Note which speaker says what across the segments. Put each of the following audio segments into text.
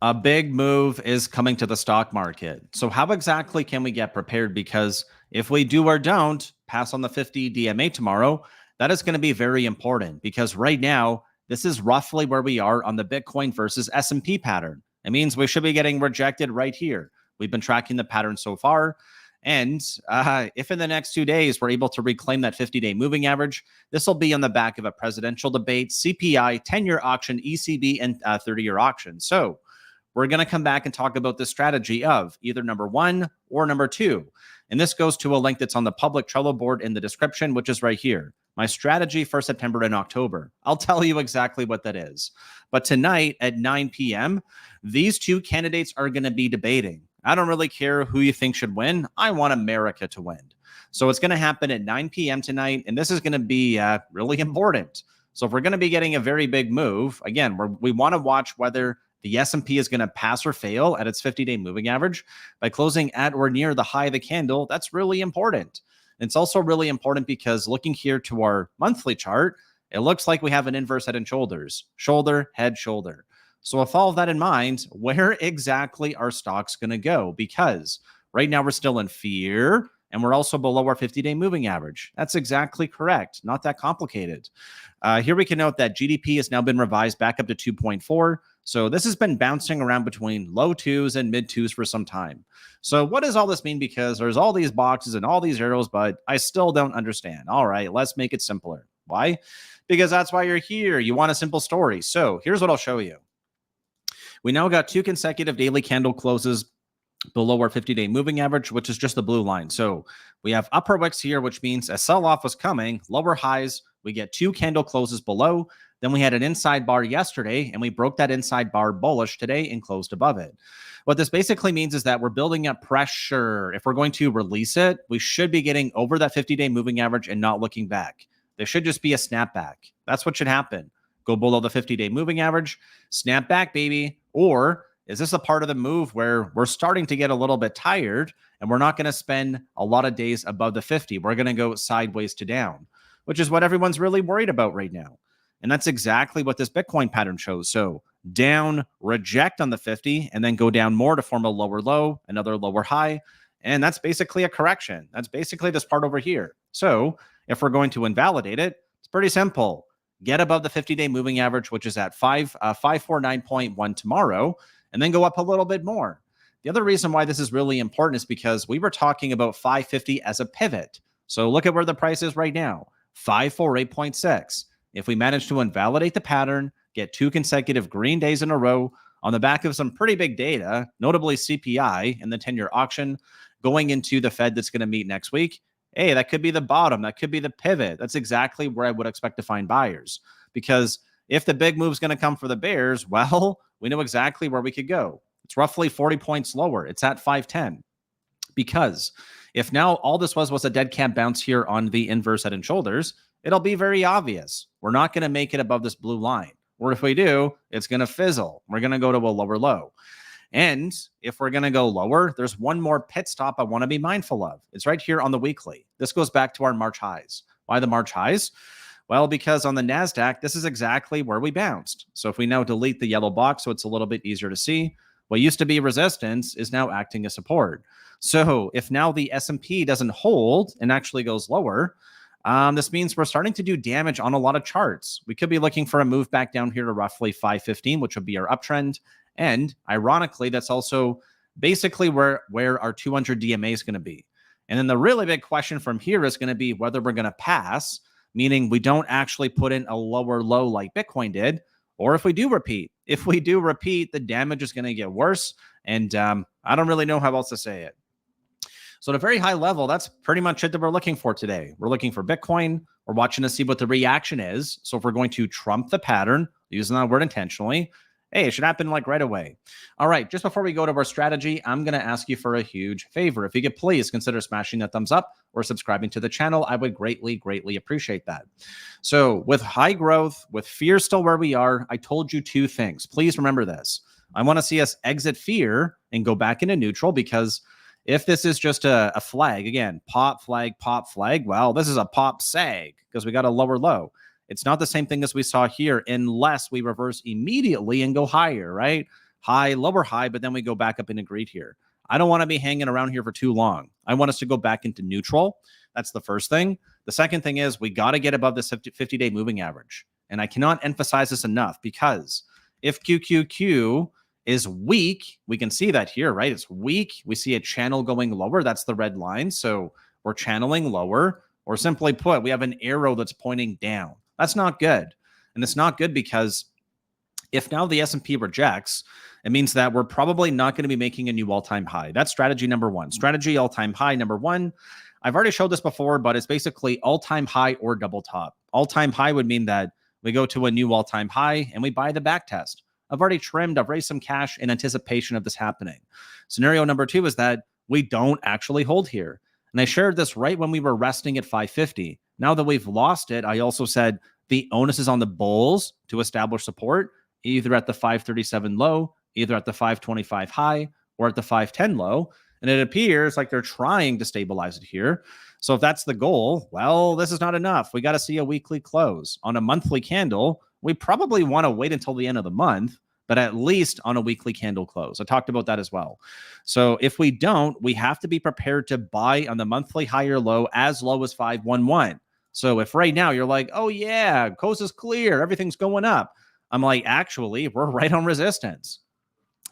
Speaker 1: A big move is coming to the stock market. So, how exactly can we get prepared? Because if we do or don't pass on the 50 DMA tomorrow, that is going to be very important because right now, this is roughly where we are on the Bitcoin versus S&P pattern. It means we should be getting rejected right here. We've been tracking the pattern so far. And if in the next 2 days we're able to reclaim that 50-day moving average, this will be on the back of a presidential debate, CPI, 10-year auction, ECB, and 30-year auction. So, we're going to come back and talk about the strategy of either number one or number two. And this goes to a link that's on the public Trello board in the description, which is right here. My strategy for September and October. I'll tell you exactly what that is. But tonight at 9 p.m., these two candidates are going to be debating. I don't really care who you think should win. I want America to win. So it's going to happen at 9 p.m. tonight, and this is going to be really important. So if we're going to be getting a very big move, again, we want to watch whether the S&P is going to pass or fail at its 50-day moving average by closing at or near the high of the candle. That's really important. It's also really important because looking here to our monthly chart, it looks like we have an inverse head and shoulders, shoulder, head, shoulder. So with all of that in mind, where exactly are stocks going to go? Because right now we're still in fear and we're also below our 50-day moving average. That's exactly correct. Not that complicated. Here we can note that GDP has now been revised back up to 2.4. So this has been bouncing around between low twos and mid twos for some time. So what does all this mean? Because there's all these boxes and all these arrows, but I still don't understand. All right, let's make it simpler. Why? Because that's why you're here. You want a simple story. So here's what I'll show you. We now got 2 consecutive daily candle closes below our 50-day moving average, which is just the blue line. So we have upper wicks here, which means a sell-off was coming, lower highs. We get 2 candle closes below. Then we had an inside bar yesterday, and we broke that inside bar bullish today and closed above it. What this basically means is that we're building up pressure. If we're going to release it, we should be getting over that 50-day moving average and not looking back. There should just be a snapback. That's what should happen. Go below the 50-day moving average, snap back, baby. Or is this a part of the move where we're starting to get a little bit tired and we're not going to spend a lot of days above the 50? We're going to go sideways to down, which is what everyone's really worried about right now. And that's exactly what this Bitcoin pattern shows. So down, reject on the 50, and then go down more to form a lower low, another lower high. And that's basically a correction. That's basically this part over here. So if we're going to invalidate it, it's pretty simple. Get above the 50-day moving average, which is at 549.1 tomorrow, and then go up a little bit more. The other reason why this is really important is because we were talking about 550 as a pivot. So look at where the price is right now, 548.6. If we manage to invalidate the pattern, get 2 consecutive green days in a row on the back of some pretty big data, notably CPI and the 10-year auction going into the Fed that's going to meet next week, hey, that could be the bottom. That could be the pivot. That's exactly where I would expect to find buyers. Because if the big move is going to come for the bears, well, we know exactly where we could go. It's roughly 40 points lower. It's at 510. Because if now all this was a dead cat bounce here on the inverse head and shoulders, it'll be very obvious. We're not going to make it above this blue line. Or if we do, it's going to fizzle. We're going to go to a lower low. And if we're going to go lower, there's one more pit stop I want to be mindful of. It's right here on the weekly. This goes back to our March highs. Why the March highs? Well, because on the NASDAQ, this is exactly where we bounced. So if we now delete the yellow box so it's a little bit easier to see, what used to be resistance is now acting as support. So if now the S&P doesn't hold and actually goes lower, this means we're starting to do damage on a lot of charts. We could be looking for a move back down here to roughly 515, which would be our uptrend. And ironically, that's also basically where our 200 DMA is going to be. And then the really big question from here is going to be whether we're going to pass, meaning we don't actually put in a lower low like Bitcoin did, or if we do repeat. If we do repeat, the damage is going to get worse. And I don't really know how else to say it. So at a very high level, that's pretty much it that we're looking for today. We're looking for Bitcoin. We're watching to see what the reaction is. So if we're going to trump the pattern, using that word intentionally, hey, it should happen like right away. All right, just before we go to our strategy, I'm going to ask you for a huge favor. If you could please consider smashing that thumbs up or subscribing to the channel, I would greatly, greatly appreciate that. So with high growth, with fear still where we are, I told you 2 things. Please remember this. I want to see us exit fear and go back into neutral, because if this is just a flag, again, pop flag, well, this is a pop sag because we got a lower low. It's not the same thing as we saw here unless we reverse immediately and go higher, right? high, lower high, but then we go back up into greed here. I don't want to be hanging around here for too long. I want us to go back into neutral. That's the first thing. The second thing is we got to get above this 50-day moving average. And I cannot emphasize this enough, because if QQQ is weak, we can see that here, right? It's weak. We see a channel going lower. That's the red line. So we're channeling lower, or simply put, we have an arrow that's pointing down. That's not good. And it's not good because if now the S&P rejects, it means that we're probably not going to be making a new all-time high. That's strategy number one. Strategy all-time high number one. I've already showed this before, but it's basically all-time high or double top. All-time high would mean that we go to a new all-time high and we buy the back test. I've already trimmed, I've raised some cash in anticipation of this happening. Scenario number two is that we don't actually hold here. And I shared this right when we were resting at 550. Now that we've lost it, I also said the onus is on the bulls to establish support, either at the 537 low, either at the 525 high, or at the 510 low. And it appears like they're trying to stabilize it here. So if that's the goal, well, this is not enough. We got to see a weekly close. On a monthly candle, we probably want to wait until the end of the month, but at least on a weekly candle close. I talked about that as well. So if we don't, we have to be prepared to buy on the monthly higher low as low as 511. So if right now you're like, oh yeah, coast is clear, everything's going up, I'm like, actually, we're right on resistance.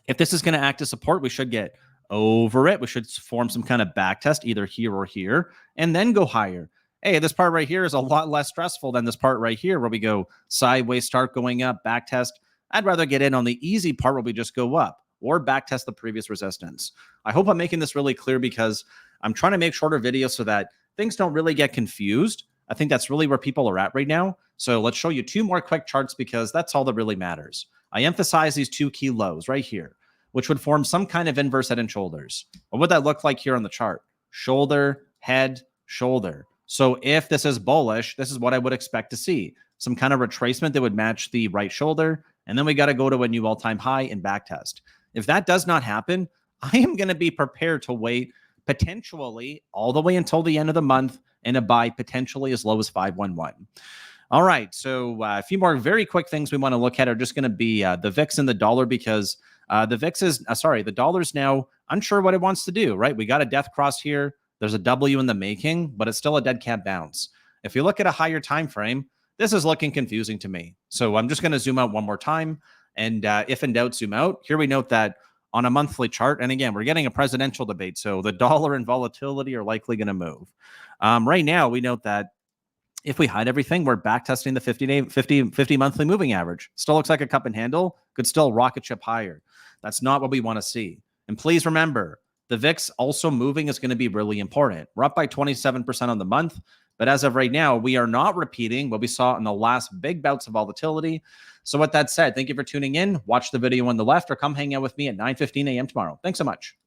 Speaker 1: If this is going to act as support, we should get over it. We should form some kind of back test either here or here and then go higher. Hey, this part right here is a lot less stressful than this part right here where we go sideways, start going up, back test. I'd rather get in on the easy part where we just go up or back test the previous resistance. I hope I'm making this really clear because I'm trying to make shorter videos so that things don't really get confused. I think that's really where people are at right now. So let's show you two more quick charts because that's all that really matters. I emphasize these two key lows right here, which would form some kind of inverse head and shoulders. What would that look like here on the chart? Shoulder, head, shoulder. So if this is bullish, this is what I would expect to see. Some kind of retracement that would match the right shoulder. And then we got to go to a new all-time high and back test. If that does not happen, I am going to be prepared to wait potentially all the way until the end of the month and a buy potentially as low as 511. All right. So a few more very quick things we want to look at are just going to be the VIX and the dollar because the VIX is, the dollar's now unsure what it wants to do, right? We got a death cross here. There's a W in the making, but it's still a dead cat bounce. If you look at a higher time frame, this is looking confusing to me. So I'm just going to zoom out one more time. And if in doubt, zoom out. Here we note that on a monthly chart, and again, we're getting a presidential debate, so the dollar and volatility are likely going to move. Right now, we note that if we hide everything, we're back testing the 50 monthly moving average. Still looks like a cup and handle, could still rocket ship higher. That's not what we want to see. And please remember, the VIX also moving is going to be really important. We're up by 27% on the month, but as of right now, we are not repeating what we saw in the last big bouts of volatility. So with that said, thank you for tuning in. Watch the video on the left or come hang out with me at 9:15 a.m. tomorrow. Thanks so much.